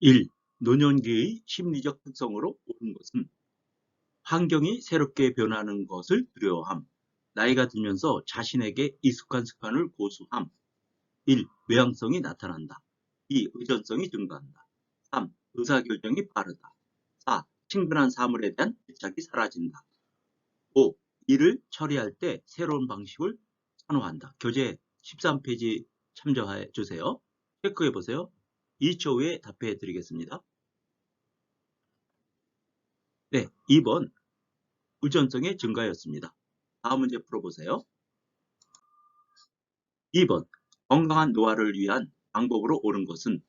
1. 노년기의 심리적 특성으로 옳은 것은 환경이 새롭게 변하는 것을 두려워함. 나이가 들면서 자신에게 익숙한 습관을 고수함. 1. 외향성이 나타난다. 2. 의존성이 증가한다. 3. 의사결정이 빠르다. 4. 친근한 사물에 대한 애착이 사라진다. 5. 일을 처리할 때 새로운 방식을 선호한다. 교재 13페이지 참조해 주세요. 체크해 보세요. 2초 후에 답해 드리겠습니다. 네, 2번 의존성의 증가였습니다. 다음 문제 풀어보세요. 2번 건강한 노화를 위한 방법으로 옳은 것은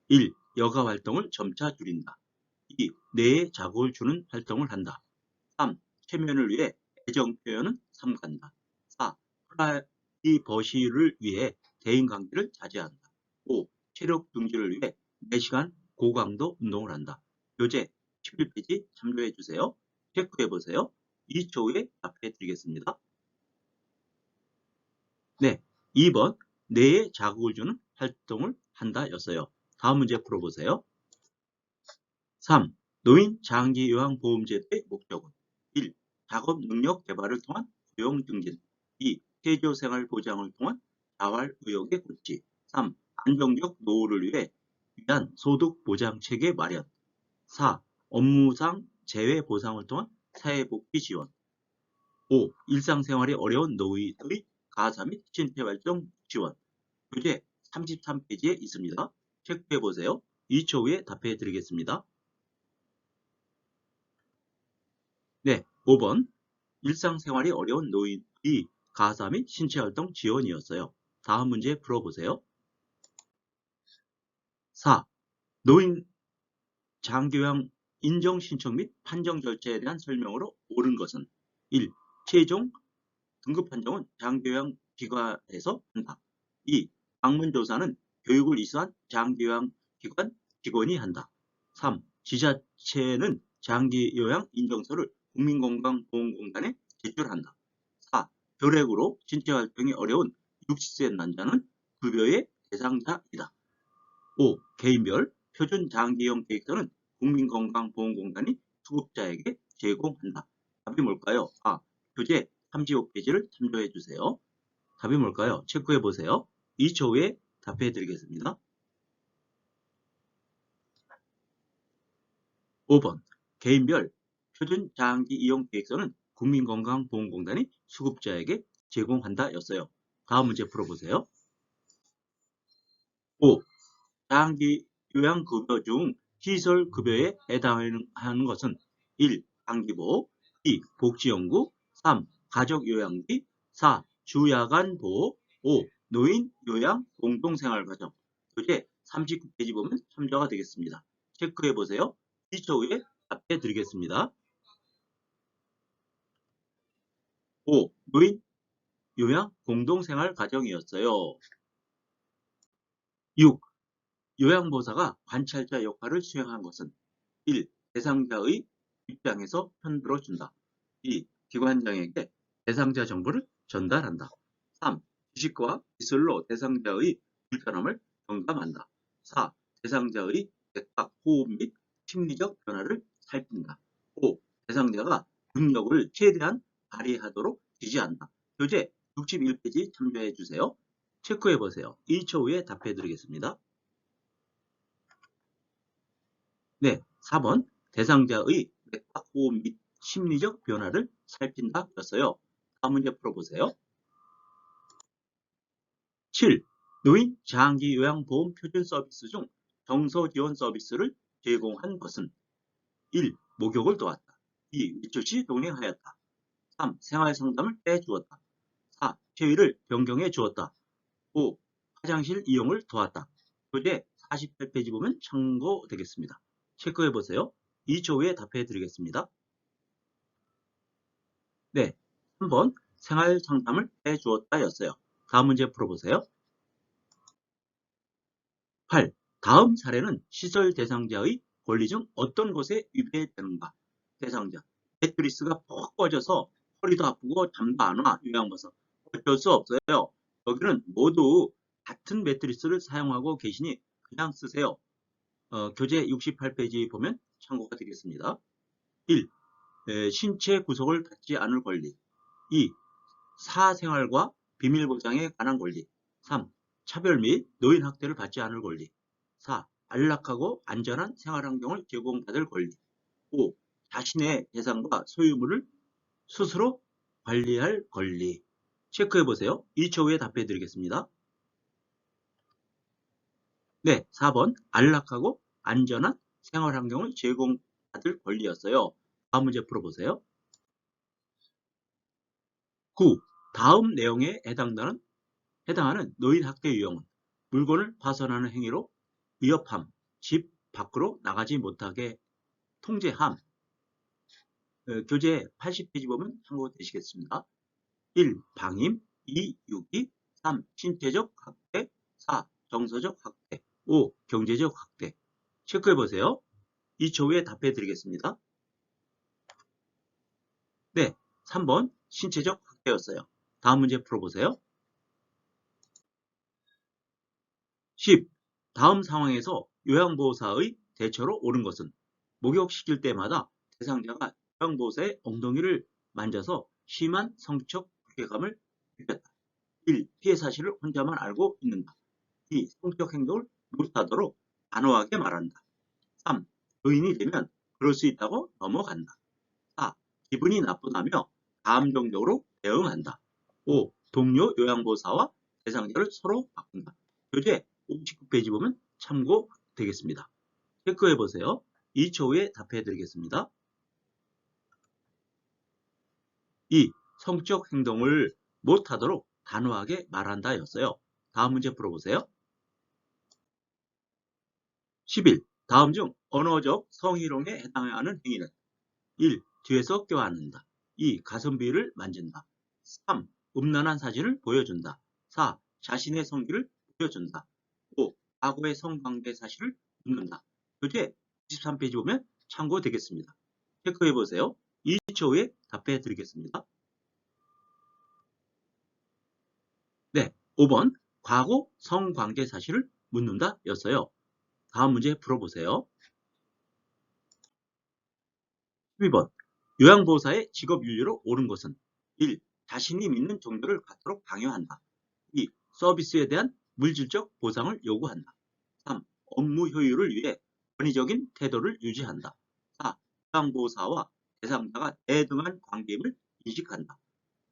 1. 여가 활동을 점차 줄인다. 2. 뇌에 자극을 주는 활동을 한다. 3. 체면을 위해 애정 표현은 삼간다. 4. 프라이버시를 위해 대인관계를 자제한다. 5. 체력 증진을 위해 4시간 고강도 운동을 한다. 교재 11페이지 참조해 주세요. 체크해 보세요. 2초 후에 답해 드리겠습니다. 네, 2번 뇌에 자극을 주는 활동을 한다 였어요. 다음 문제 풀어보세요. 3. 노인 장기요양보험제도의 목적은 1. 작업 능력 개발을 통한 고용 증진. 2. 최저생활 보장을 통한 자활 의욕의 고취. 3. 안정적 노후를 위한 소득 보장 체계 마련. 4. 업무상 재해 보상을 통한 사회복지 지원. 5. 일상생활이 어려운 노인의 가사 및 신체발전 지원. 교재 33페이지에 있습니다. 체크해 보세요. 2초 후에 답해 드리겠습니다. 네, 5번 일상생활이 어려운 노인의 가사 및 신체활동 지원이었어요. 다음 문제 풀어보세요. 4. 노인 장기요양 인정 신청 및 판정 절차에 대한 설명으로 옳은 것은 1. 최종 등급 판정은 장기요양 기관에서 한다. 2. 방문조사는 교육을 이수한 장기요양 기관 직원이 한다. 3. 지자체는 장기요양 인정서를 국민건강보험공단에 제출한다. 4. 결핵으로 신체활동이 어려운 60세 남자는 급여의 대상자이다. 5. 개인별 표준 장기요양 계획서는 국민건강보험공단이 수급자에게 제공한다. 답이 뭘까요? 아, 교재 35페이지를 참조해 주세요. 답이 뭘까요? 체크해 보세요. 2초 후에 답해 드리겠습니다. 5번 개인별 표준 장기 이용 계획서는 국민건강보험공단이 수급자에게 제공한다 였어요. 다음 문제 풀어보세요. 5. 장기 요양급여 중 시설급여에 해당하는 것은 1. 장기보호, 2. 복지연구, 3. 가족요양비, 4. 주야간보호, 5. 노인요양 공동생활과정. 교재 39페이지 보면 참조가 되겠습니다. 체크해 보세요. 2초 후에 답해 드리겠습니다. 5. 노인요양 공동생활과정이었어요. 6. 요양보호사가 관찰자 역할을 수행한 것은 1. 대상자의 입장에서 편들어준다. 2. 기관장에게 대상자 정보를 전달한다. 3. 지식과 기술로 대상자의 불편함을 경감한다. 4. 대상자의 맥박, 호흡 및 심리적 변화를 살핀다. 5. 대상자가 능력을 최대한 발휘하도록 지지한다. 교재 61페이지 참조해 주세요. 체크해 보세요. 2초 후에 답해 드리겠습니다. 네, 4번 대상자의 맥박, 호흡 및 심리적 변화를 살핀다 였어요. 다음 문제 풀어보세요. 7. 노인 장기요양보험 표준 서비스 중 정서 지원 서비스를 제공한 것은 1. 목욕을 도왔다. 2. 외출시 동행하였다. 3. 생활 상담을 빼주었다. 4. 체위를 변경해 주었다. 5. 화장실 이용을 도왔다. 교재 48페이지 보면 참고되겠습니다. 체크해 보세요. 2초 후에 답해 드리겠습니다. 네, 3번 생활 상담을 해주었다 였어요. 다음 문제 풀어보세요. 8. 다음 사례는 시설 대상자의 권리 중 어떤 것에 위배되는가? 대상자. 매트리스가 퍽 꺼져서 허리도 아프고 잠도 안 와. 요양보서. 어쩔 수 없어요. 여기는 모두 같은 매트리스를 사용하고 계시니 그냥 쓰세요. 교재 68페이지 보면 참고가 되겠습니다. 1. 신체 구속을 받지 않을 권리. 2. 사생활과 비밀보장에 관한 권리. 3. 차별 및 노인 학대를 받지 않을 권리. 4. 안락하고 안전한 생활환경을 제공받을 권리. 5. 자신의 재산과 소유물을 스스로 관리할 권리. 체크해보세요. 2초 후에 답해 드리겠습니다. 네, 4번 안락하고 안전한 생활환경을 제공받을 권리였어요. 다음 문제 풀어보세요. 9. 다음 내용에 해당하는 노인 학대 유형은 물건을 파손하는 행위로 위협함, 집 밖으로 나가지 못하게 통제함. 교재 80페이지 보면 참고되시겠습니다. 1. 방임, 2. 유기, 3. 신체적 학대, 4. 정서적 학대, 5. 경제적 학대. 체크해보세요. 2초 후에 답해 드리겠습니다. 네, 3번 신체적 학대였어요. 다음 문제 풀어보세요. 10. 다음 상황에서 요양보호사의 대처로 옳은 것은 목욕시킬 때마다 대상자가 요양보호사의 엉덩이를 만져서 심한 성적 불쾌감을 느꼈다. 1. 피해 사실을 혼자만 알고 있는다. 2. 성적 행동을 못하도록 단호하게 말한다. 3. 노인이 되면 그럴 수 있다고 넘어간다. 4. 기분이 나쁘다며 감정적으로 대응한다. 5. 동료 요양보호사와 대상자를 서로 바꾼다. 교재 59페이지 보면 참고되겠습니다. 체크해보세요. 2초 후에 답해드리겠습니다. 2. 성적 행동을 못하도록 단호하게 말한다 였어요. 다음 문제 풀어보세요. 11. 다음 중 언어적 성희롱에 해당하는 행위는 1. 뒤에서 껴안는다. 2. 가슴 부위를 만진다. 3. 음란한 사진을 보여준다. 4. 자신의 성기를 보여준다. 5. 과거의 성관계 사실을 묻는다. 교재 93페이지 보면 참고되겠습니다. 체크해보세요. 2초 후에 답해 드리겠습니다. 네, 5번 과거 성관계 사실을 묻는다 였어요. 다음 문제 풀어보세요. 12번 요양보호사의 직업윤리로 옳은 것은 1. 자신이 믿는 종교를 갖도록 강요한다. 2. 서비스에 대한 물질적 보상을 요구한다. 3. 업무 효율을 위해 권위적인 태도를 유지한다. 4. 요양보호사와 대상자가 대등한 관계임을 인식한다.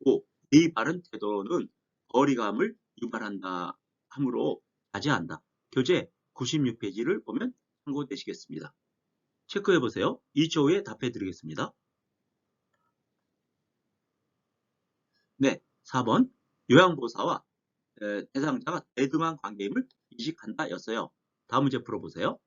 5. 예의 바른 태도는 거리감을 유발한다 하므로 자제한다. 교재 96페이지를 보면 참고되시겠습니다. 체크해보세요. 2초 후에 답해드리겠습니다. 네, 4번 요양보호사와 대상자가 대등한 관계임을 인식한다 였어요. 다음 문제 풀어보세요.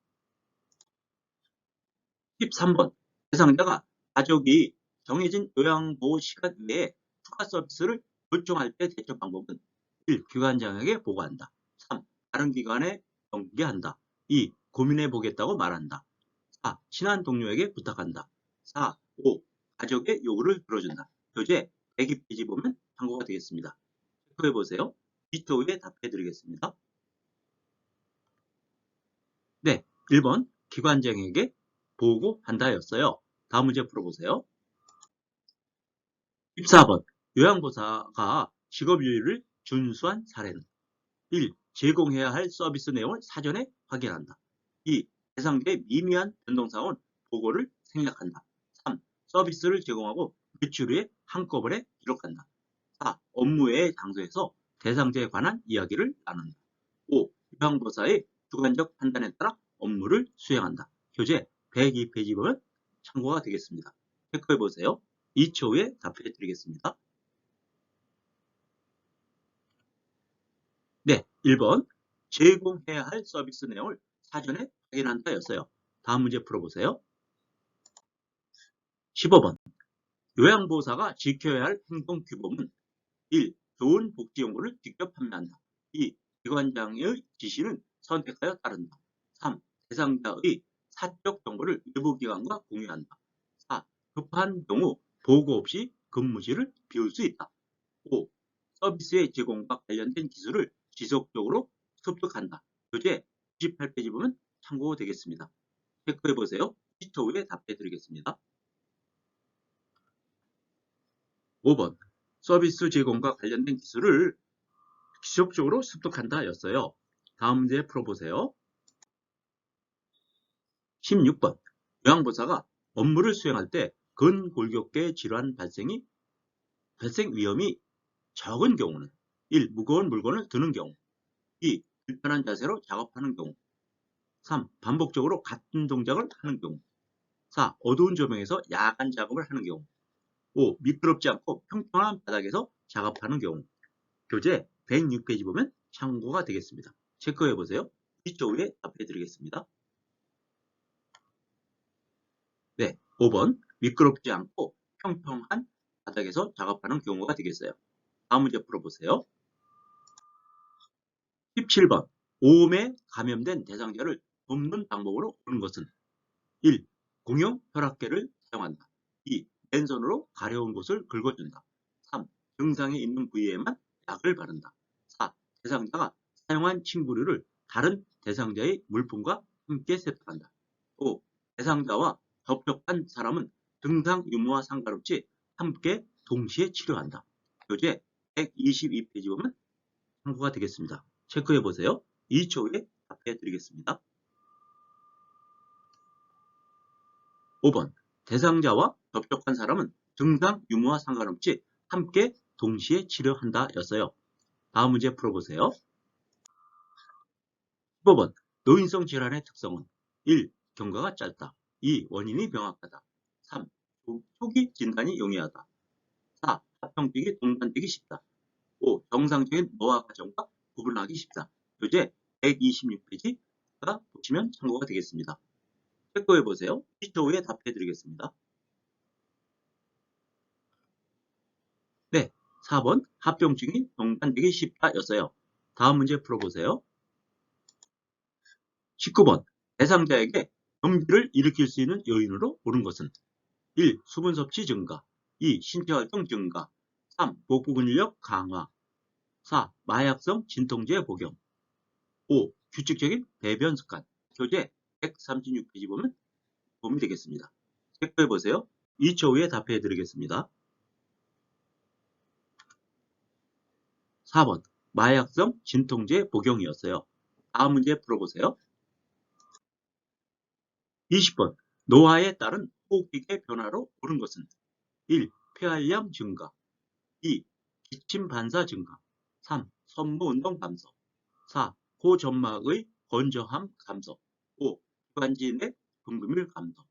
13번 대상자가 가족이 정해진 요양보호 시간 외에 추가 서비스를 요청할 때 대처 방법은 1. 기관장에게 보고한다. 3. 다른 기관에 연계한다. 2. 고민해 보겠다고 말한다. 4. 친한 동료에게 부탁한다. 4. 5. 가족의 요구를 들어준다. 교재 102페이지 보면 참고가 되겠습니다. 체크해보세요. 2초 후에 답해드리겠습니다. 네, 1번 기관장에게 보고한다 였어요. 다음 문제 풀어보세요. 14번 요양보호사가 직업윤리를 준수한 사례는 1. 제공해야 할 서비스 내용을 사전에 확인한다. 2. 대상자의 미미한 변동사항은 보고를 생략한다. 3. 서비스를 제공하고 매출 후에 한꺼번에 기록한다. 4. 업무 외의 장소에서 대상자에 관한 이야기를 나눈다. 5. 요양보호사의 주관적 판단에 따라 업무를 수행한다. 교재 102페이지 보면 참고가 되겠습니다. 체크해보세요. 2초 후에 답해 드리겠습니다. 네, 1번 제공해야 할 서비스 내용을 사전에 확인한다 였어요. 다음 문제 풀어보세요. 15번 요양보호사가 지켜야 할 행동규범은 1. 좋은 복지용구를 직접 판매한다. 2. 기관장의 지시는 선택하여 따른다. 3. 대상자의 사적 정보를 외부 기관과 공유한다. 4. 급한 경우 보고 없이 근무실을 비울 수 있다. 5. 서비스의 제공과 관련된 기술을 지속적으로 습득한다. 교재 98페이지 보면 참고 되겠습니다. 체크해 보세요. 10초 후에 답해 드리겠습니다. 5번. 서비스 제공과 관련된 기술을 지속적으로 습득한다 였어요. 다음 문제 풀어보세요. 16번. 요양보호사가 업무를 수행할 때 근골격계 질환 발생 위험이 적은 경우는 1. 무거운 물건을 드는 경우 2. 불편한 자세로 작업하는 경우 3. 반복적으로 같은 동작을 하는 경우 4. 어두운 조명에서 야간 작업을 하는 경우 5. 미끄럽지 않고 평평한 바닥에서 작업하는 경우 교재 106페이지 보면 참고가 되겠습니다. 체크해 보세요. 2초 후에 답해 드리겠습니다. 네, 5번 미끄럽지 않고 평평한 바닥에서 작업하는 경우가 되겠어요. 다음 문제 풀어보세요. 17번 오음에 감염된 대상자를 돕는 방법으로 옳은 것은 1. 공용 혈압계를 사용한다. 2. 맨손으로 가려운 곳을 긁어준다. 3. 증상이 있는 부위에만 약을 바른다. 4. 대상자가 사용한 침구류를 다른 대상자의 물품과 함께 세탁한다. 5. 대상자와 접촉한 사람은 증상 유무와 상관없이 함께 동시에 치료한다. 교재 122페이지 보면 참고가 되겠습니다. 체크해 보세요. 2초 후에 답해 드리겠습니다. 5번. 대상자와 접촉한 사람은 증상 유무와 상관없이 함께 동시에 치료한다 였어요. 다음 문제 풀어보세요. 15번. 노인성 질환의 특성은 1. 경과가 짧다. 2. 원인이 명확하다. 3. 초기 진단이 용이하다. 4. 합병증이 동반되기 쉽다. 5. 정상적인 노화 과정과 구분하기 쉽다. 교재 126페이지가 보시면 참고가 되겠습니다. 체크해 보세요. 2초 후에 답해 드리겠습니다. 네, 4번 합병증이 동반되기 쉽다 였어요. 다음 문제 풀어보세요. 19번 대상자에게 경기를 일으킬 수 있는 요인으로 옳은 것은 1. 수분 섭취 증가 2. 신체활동 증가 3. 복부 근력 강화 4. 마약성 진통제 복용 5. 규칙적인 배변 습관 교재 136페이지 보면 도움이 되겠습니다. 체크해 보세요. 2초 후에 답해 드리겠습니다. 4번 마약성 진통제 복용이었어요. 다음 문제 풀어보세요. 20번 노화에 따른 호흡기계 변화로 옳은 것은 1. 폐활량 증가 2. 기침 반사 증가 3. 선무운동 감소 4. 고점막의 건조함 감소 5. 기관지 내 분비물 감소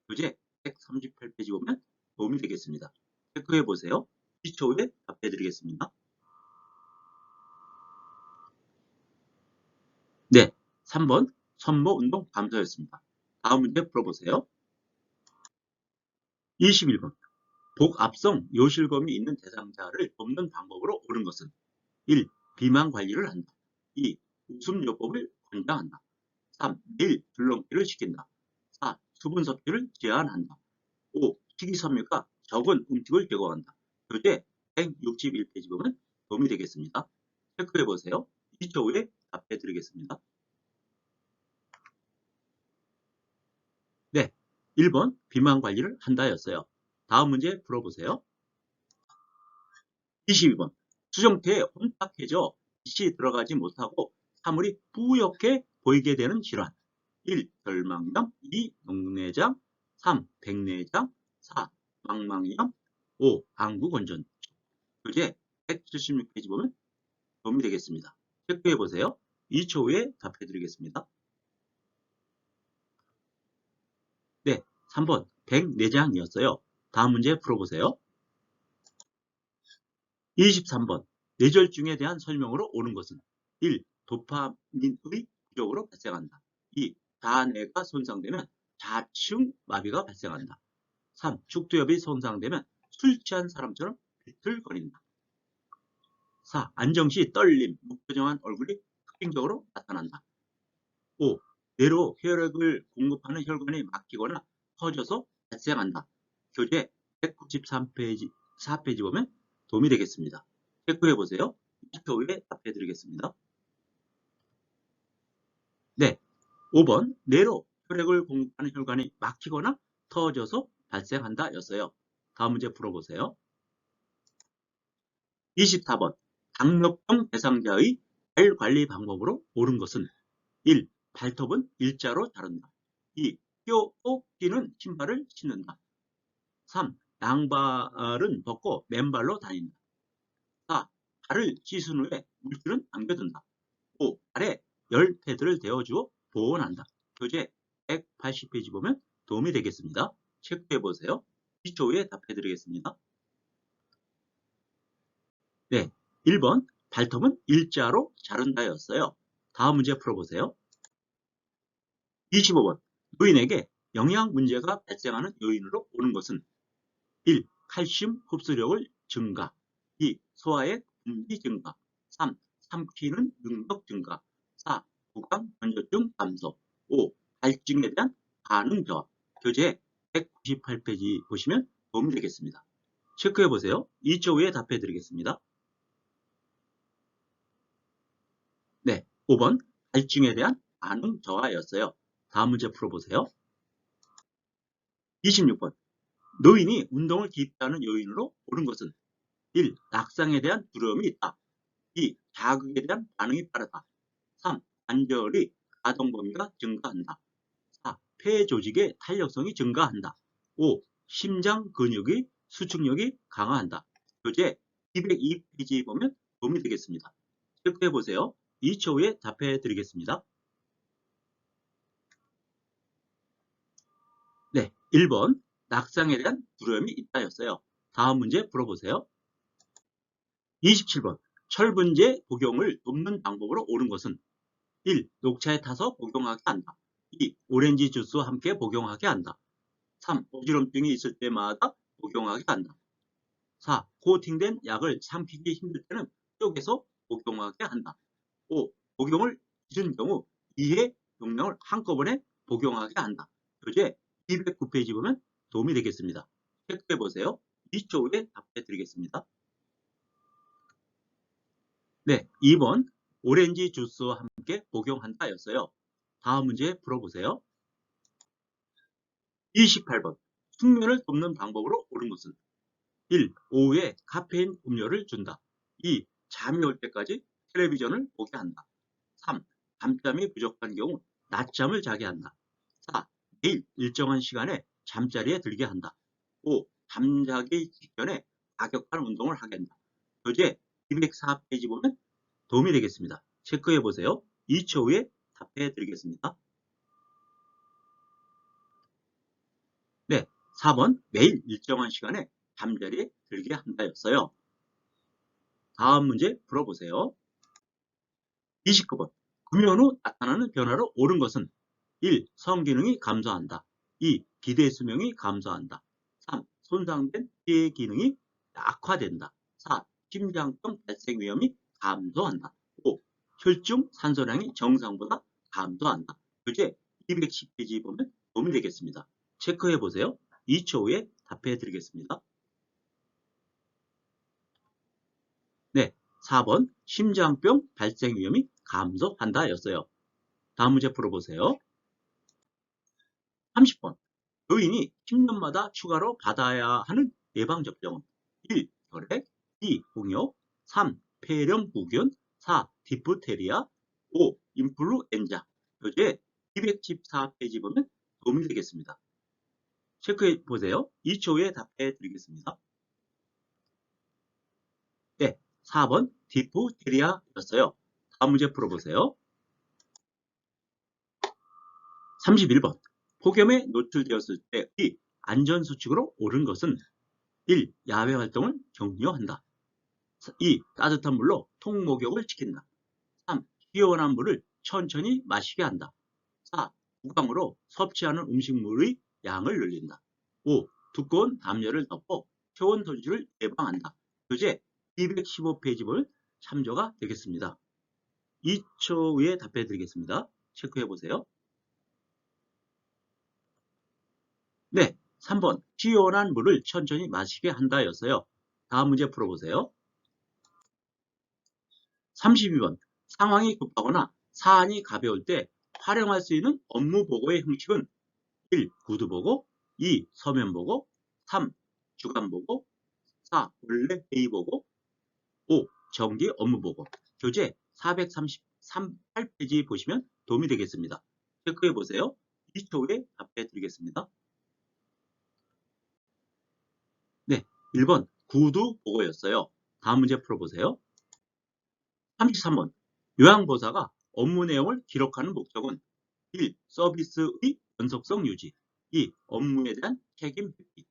교재 138페이지 보면 도움이 되겠습니다. 체크해 보세요. 2초 후에 답해 드리겠습니다. 네, 3번 선무운동 감소였습니다. 다음 문제 풀어보세요. 21번 복압성 요실금이 있는 대상자를 돕는 방법으로 옳은 것은 1. 비만 관리를 한다. 2. 웃음요법을 권장한다. 3. 매일 줄넘기를 시킨다. 4. 수분 섭취를 제한한다. 5. 식이섬유가 적은 음식을 제공한다. 교재 161페이지 보면 도움이 되겠습니다. 체크해 보세요. 2초 후에 답해 드리겠습니다. 네, 1번 비만 관리를 한다 였어요. 다음 문제 풀어보세요. 22번 수정태에 혼탁해져 빛이 들어가지 못하고 사물이 뿌옇게 보이게 되는 질환 1. 결막염 2. 녹내장 3. 백내장 4. 망막염 5. 안구건조증 교재 176페이지 보면 도움이 되겠습니다. 체크해 보세요. 2초 후에 답해 드리겠습니다. 네, 3번 백내장이었어요. 다음 문제 풀어보세요. 23번 뇌졸중에 대한 설명으로 옳은 것은 1. 도파민의 부족으로 발생한다. 2. 자아내가 손상되면 자충 마비가 발생한다. 3. 축두엽이 손상되면 술 취한 사람처럼 비틀거린다. 4. 안정시 떨림, 무표정한 얼굴이 특징적으로 나타난다. 5. 뇌로 혈액을 공급하는 혈관이 막히거나 터져서 발생한다. 교재 193페이지 4페이지 보면 도움이 되겠습니다. 체크해 보세요. 2초 후에 답해 드리겠습니다. 네, 5번 뇌로 혈액을 공급하는 혈관이 막히거나 터져서 발생한다 였어요. 다음 문제 풀어보세요. 24번 당뇨병 대상자의 발 관리 방법으로 옳은 것은 1. 발톱은 일자로 자른다. 2. 뼈 꼭 끼는 신발을 신는다. 3. 양발은 벗고 맨발로 다닌다. 4. 발을 씻은 후에 물질은 남겨둔다. 5. 발에 열 패드를 대어주어 보온한다. 교재 180페이지 보면 도움이 되겠습니다. 체크해 보세요. 2초 후에 답해 드리겠습니다. 네, 1번 발톱은 일자로 자른다였어요. 다음 문제 풀어보세요. 25번 노인에게 영양 문제가 발생하는 요인으로 옳은 것은 1. 칼슘 흡수력을 증가. 2. 소화액 분비 증가. 3. 삼키는 능력 증가. 4. 구강 건조증 감소. 5. 갈증에 대한 반응 저하. 교재 198페이지 보시면 도움이 되겠습니다. 체크해 보세요. 2초 후에 답해 드리겠습니다. 네, 5번 갈증에 대한 반응 저하였어요. 다음 문제 풀어보세요. 26번 노인이 운동을 기피하는 요인으로 옳은 것은 1. 낙상에 대한 두려움이 있다. 2. 자극에 대한 반응이 빠르다. 3. 관절의 가동 범위가 증가한다. 4. 폐 조직의 탄력성이 증가한다. 5. 심장 근육의 수축력이 강화한다. 교재 202페이지 보면 도움이 되겠습니다. 체크해 보세요. 2초 후에 답해 드리겠습니다. 네, 1번 낙상에 대한 두려움이 있다였어요. 다음 문제 풀어보세요. 27번 철분제 복용을 돕는 방법으로 옳은 것은 1. 녹차에 타서 복용하게 한다. 2. 오렌지 주스와 함께 복용하게 한다. 3. 어지럼증이 있을 때마다 복용하게 한다. 4. 코팅된 약을 삼키기 힘들 때는 쪼개서 복용하게 한다. 5. 복용을 잊은 경우 2회 용량을 한꺼번에 복용하게 한다. 교재 209페이지 보면 도움이 되겠습니다. 체크해 보세요. 2초 후에 답해 드리겠습니다. 네, 2번 오렌지 주스와 함께 복용한다 였어요. 다음 문제 풀어보세요. 28번 숙면을 돕는 방법으로 옳은 것은 1. 오후에 카페인 음료를 준다. 2. 잠이 올 때까지 텔레비전을 보게 한다. 3. 밤잠이 부족한 경우 낮잠을 자게 한다. 4. 매일 일정한 시간에 잠자리에 들게 한다. 5. 잠자기 직전에 가격한 운동을 하게 한다. 교재 204페이지 보면 도움이 되겠습니다. 체크해 보세요. 2초 후에 답해 드리겠습니다. 네, 4번 매일 일정한 시간에 잠자리에 들게 한다였어요. 다음 문제 풀어보세요. 29번 금연 후 나타나는 변화로 옳은 것은 1. 성기능이 감소한다. 2. 기대 수명이 감소한다. 3. 손상된 폐 기능이 악화된다. 4. 심장병 발생 위험이 감소한다. 5. 혈중 산소량이 정상보다 감소한다. 교재 210페이지 보면 도움이 되겠습니다. 체크해 보세요. 2초 후에 답해 드리겠습니다. 네, 4번 심장병 발생 위험이 감소한다 였어요. 다음 문제 풀어보세요. 30번 노인이 10년마다 추가로 받아야 하는 예방접종은 1. 혈액 2. 홍역 3. 폐렴부균 4. 디프테리아 5. 인플루엔자 교재 214페이지 보면 도움이 되겠습니다. 체크해 보세요. 2초 후에 답해 드리겠습니다. 네, 4번 디프테리아였어요. 다음 문제 풀어보세요. 31번 폭염에 노출되었을 때의 안전수칙으로 옳은 것은 1. 야외 활동을 격려한다. 2. 따뜻한 물로 통목욕을 지킨다. 3. 시원한 물을 천천히 마시게 한다. 4. 구강으로 섭취하는 음식물의 양을 늘린다. 5. 두꺼운 담요를 덮고 초원 돌출을 예방한다. 교재 215페이지 볼 참조가 되겠습니다. 2초 후에 답해 드리겠습니다. 체크해 보세요. 네, 3번 시원한 물을 천천히 마시게 한다 였어요. 다음 문제 풀어보세요. 32번 상황이 급하거나 사안이 가벼울 때 활용할 수 있는 업무 보고의 형식은 1. 구두 보고, 2. 서면 보고, 3. 주간 보고, 4. 원래 회의 보고, 5. 정기 업무 보고. 교재 438페이지 보시면 도움이 되겠습니다. 체크해 보세요. 2초 후에 답해 드리겠습니다. 네, 1번 구두 보고였어요. 다음 문제 풀어보세요. 33번 요양보사가 업무 내용을 기록하는 목적은 1. 서비스의 연속성 유지, 2. 업무에 대한 책임 회피,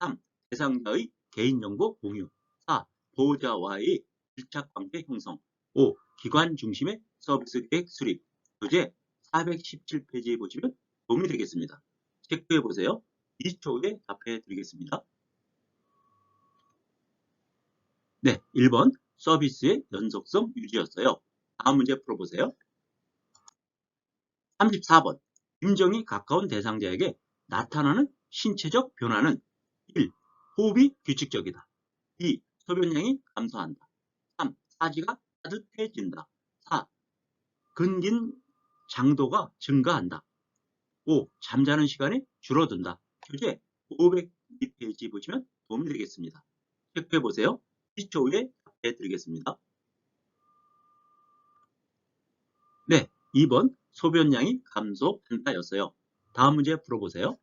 3. 대상자의 개인정보 공유, 4. 보호자와의 밀착관계 형성, 5. 기관 중심의 서비스 계획 수립. 교재 417페이지에 보시면 도움이 되겠습니다. 체크해 보세요. 2초 후에 답해 드리겠습니다. 네, 1번 서비스의 연속성 유지였어요. 다음 문제 풀어보세요. 34번 임종이 가까운 대상자에게 나타나는 신체적 변화는 1. 호흡이 규칙적이다. 2. 소변량이 감소한다. 3. 사지가 따뜻해진다. 4. 근긴 장도가 증가한다. 5. 잠자는 시간이 줄어든다. 교재 502페이지 보시면 도움이 되겠습니다. 체크해 보세요. 2초 후에 답해 드리겠습니다. 네, 2번 소변량이 감소한다였어요. 다음 문제 풀어보세요.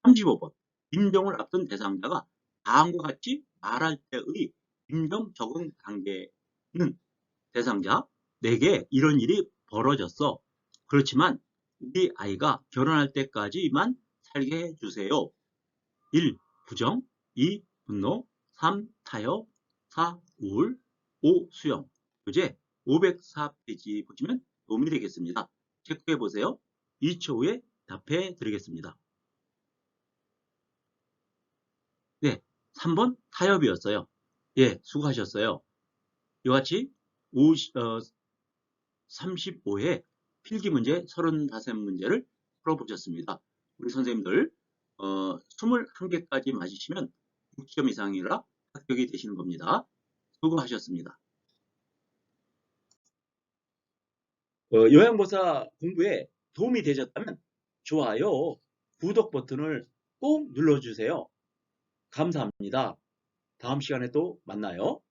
35번 임종을 앞둔 대상자가 다음과 같이 말할 때의 임종 적응 단계는 대상자, 내게 이런 일이 벌어졌어. 그렇지만 우리 아이가 결혼할 때까지만 살게 해주세요. 1. 부정, 2. 분노, 3. 타협, 4. 우울, 5. 수용. 교재 504페이지 보시면 도움이 되겠습니다. 체크해 보세요. 2초 후에 답해 드리겠습니다. 네, 3번 타협이었어요. 예, 수고하셨어요. 이와 같이 35회 필기문제 35문제를 풀어보셨습니다. 우리 선생님들 21개까지 맞으시면 6점 이상이라 합격이 되시는 겁니다. 수고하셨습니다. 요양보사 공부에 도움이 되셨다면 좋아요, 구독 버튼을 꼭 눌러주세요. 감사합니다. 다음 시간에 또 만나요.